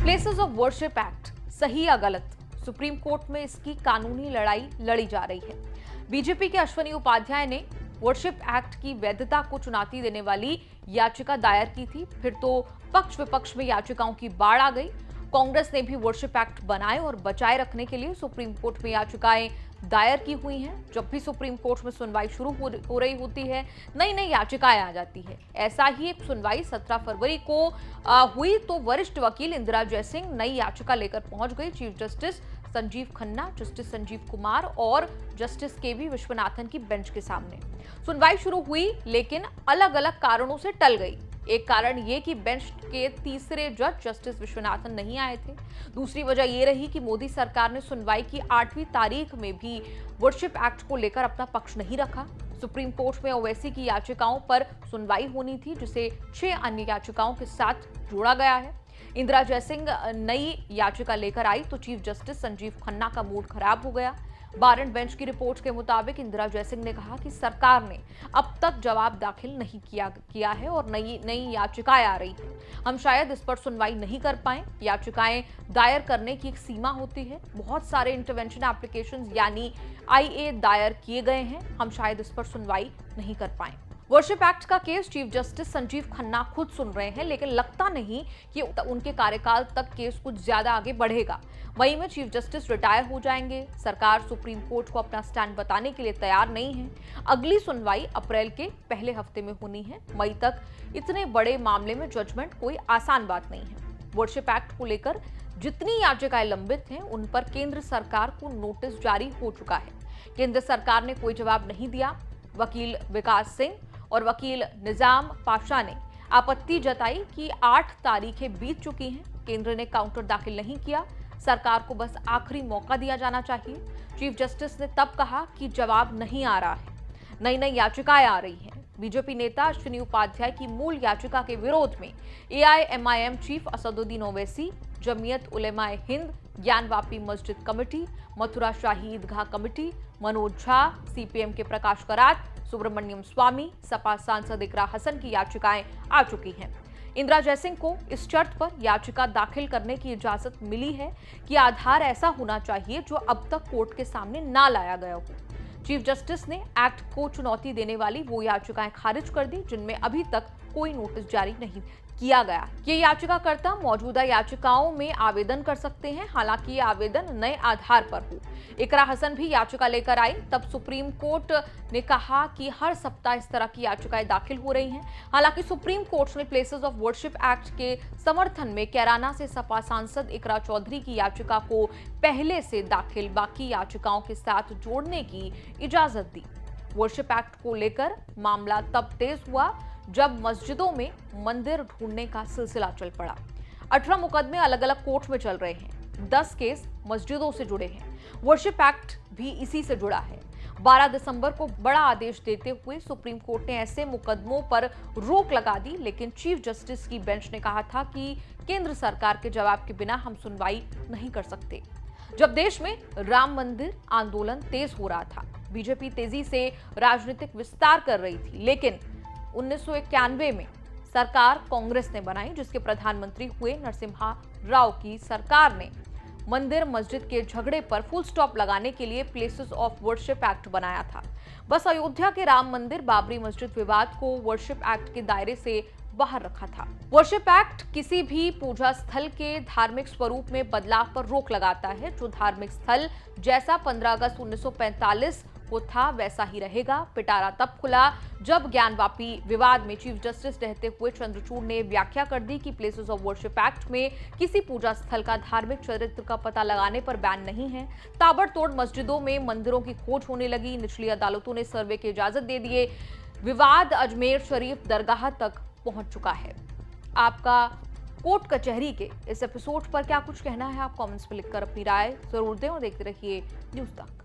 Places of worship act सही या गलत, सुप्रीम कोर्ट में इसकी कानूनी लड़ाई लड़ी जा रही है। बीजेपी के अश्विनी उपाध्याय ने वर्शिप एक्ट की वैधता को चुनौती देने वाली याचिका दायर की थी। फिर तो पक्ष विपक्ष में याचिकाओं की बाढ़ आ गई। कांग्रेस ने भी वर्शिप एक्ट बनाए और बचाए रखने के लिए सुप्रीम कोर्ट में याचिकाएं दायर की हुई हैं। जब भी सुप्रीम कोर्ट में सुनवाई शुरू हो रही होती है, नई नई याचिकाएं आ जाती है। ऐसा ही एक सुनवाई 17 फरवरी को हुई तो वरिष्ठ वकील इंदिरा जयसिंह नई याचिका लेकर पहुंच गई chief justice Sanjeev Khanna, justice Sanjeev Kumar और जस्टिस केवी विश्वनाथन की बेंच के सामने। सुनवाई शुरू हुई लेकिन अलग अलग कारणों से टल गई। एक कारण ये कि बेंच के तीसरे जज जस्टिस विश्वनाथन नहीं आए थे। दूसरी वजह ये रही कि मोदी सरकार ने सुनवाई की 8वीं तारीख में भी वर्शिप एक्ट को लेकर अपना पक्ष नहीं रखा। सुप्रीम कोर्ट में ओवैसी की याचिकाओं पर सुनवाई होनी थी, जिसे 6 अन्य याचिकाओं के साथ जोड़ा गया है। इंदिरा जयसिंह नई याचिका लेकर आई तो चीफ जस्टिस संजीव खन्ना का मूड खराब हो गया। बार एंड बेंच की रिपोर्ट के मुताबिक इंदिरा जयसिंह ने कहा कि सरकार ने अब तक जवाब दाखिल नहीं किया है और नई याचिकाएं आ रही हैं। हम शायद इस पर सुनवाई नहीं कर पाए। याचिकाएं दायर करने की एक सीमा होती है। बहुत सारे इंटरवेंशन एप्लीकेशंस यानी IA दायर किए गए हैं। हम शायद इस पर सुनवाई नहीं कर पाए। वर्शिप एक्ट का case chief justice Sanjeev Khanna खुद सुन रहे हैं, लेकिन लगता नहीं कि उनके कार्यकाल तक केस कुछ ज्यादा आगे बढ़ेगा। मई में चीफ जस्टिस रिटायर हो जाएंगे। सरकार सुप्रीम कोर्ट को अपना स्टैंड बताने के लिए तैयार नहीं है। अगली सुनवाई अप्रैल के पहले हफ्ते में होनी है। मई तक इतने बड़े मामले में जजमेंट कोई आसान बात नहीं है। वर्शिप एक्ट को लेकर जितनी याचिकाएं लंबित हैं, उन पर केंद्र सरकार को नोटिस जारी हो चुका है। केंद्र सरकार ने कोई जवाब नहीं दिया। वकील विकास सिंह और वकील निजाम पाशा ने आपत्ति जताई कि 8 तारीखें बीत चुकी हैं। केंद्र ने काउंटर दाखिल नहीं किया। सरकार को बस आखिरी मौका दिया जाना चाहिए। चीफ जस्टिस ने तब कहा कि जवाब नहीं आ रहा है। नई नई याचिकाएं आ रही हैं। बीजेपी नेता अश्विनी उपाध्याय की मूल याचिका के विरोध में AIMIM चीफ असदुद्दीन ओवैसी, जमीयत उलेमाए हिंद, ज्ञानवापी मस्जिद committee, Mathura Shahi Idgah committee, Manoj Jha, CPM के प्रकाश करात, सुब्रमण्यम स्वामी, सपा सांसद इकरा हसन की याचिकाएं आ चुकी हैं। इंदिरा जयसिंह को इस शर्त पर याचिका दाखिल करने की इजाजत मिली है कि आधार ऐसा होना चाहिए जो अब तक कोर्ट के सामने ना लाया गया हो। चीफ जस्टिस ने एक्ट को चुनौती देने वाली वो याचिकाएं खारिज कर दी जिनमें अभी तक कोई नोटिस जारी नहीं किया गया। ये याचिकाकर्ता मौजूदा याचिकाओं में आवेदन कर सकते हैं, हालांकि ये आवेदन नए आधार पर हो। इकरा हसन भी याचिका लेकर आई। तब सुप्रीम कोर्ट ने कहा कि हर सप्ताह इस तरह की याचिकाएं दाखिल हो रही हैं। हालांकि सुप्रीम कोर्ट ने प्लेसेस ऑफ वर्शिप एक्ट के समर्थन में कैराना से सपा सांसद इकरा चौधरी की याचिका को पहले से दाखिल बाकी याचिकाओं के साथ जोड़ने की इजाजत दी। वर्शिप एक्ट को लेकर मामला तब तेज हुआ जब मस्जिदों में मंदिर ढूंढने का सिलसिला चल पड़ा। 18 मुकदमे अलग अलग कोर्ट में चल रहे हैं। 10 केस मस्जिदों से जुड़े हैं। वर्शिप एक्ट भी इसी से जुड़ा है। 12 दिसंबर को बड़ा आदेश देते हुए सुप्रीम कोर्ट ने ऐसे मुकदमों पर रोक लगा दी, लेकिन चीफ जस्टिस की बेंच ने कहा था कि केंद्र सरकार के जवाब के बिना हम सुनवाई नहीं कर सकते। जब देश में राम मंदिर आंदोलन तेज हो रहा था, बीजेपी तेजी से राजनीतिक विस्तार कर रही थी, लेकिन 1991 में सरकार कांग्रेस ने बनाई, जिसके प्रधानमंत्री हुए नरसिम्हा राव की सरकार ने मंदिर मस्जिद के झगड़े पर फुल स्टॉप लगाने के लिए प्लेसेस ऑफ वर्शिप एक्ट बनाया था। बस अयोध्या के राम मंदिर बाबरी मस्जिद विवाद को वर्शिप एक्ट के दायरे से बाहर रखा था। वर्शिप एक्ट किसी भी पूजा स्थल के धार्मिक स्वरूप में बदलाव पर रोक लगाता है। जो धार्मिक स्थल जैसा 15 अगस्त 1945 को था वैसा ही रहेगा। पिटारा तब खुला जब ज्ञानवापी विवाद में चीफ जस्टिस रहते हुए चंद्रचूड़ ने व्याख्या कर दी कि प्लेसेस ऑफ वर्शिप एक्ट में किसी पूजा स्थल का धार्मिक चरित्र का पता लगाने पर बैन नहीं है। ताबड़तोड़ मस्जिदों में मंदिरों की खोज होने लगी। निचली अदालतों ने सर्वे की इजाजत दे दिए। विवाद अजमेर शरीफ दरगाह तक पहुंच चुका है। आपका कोर्ट कचहरी के इस एपिसोड पर क्या कुछ कहना है? आप कमेंट्स में लिखकर अपनी राय जरूर दें और देखते रहिए न्यूज़ तक।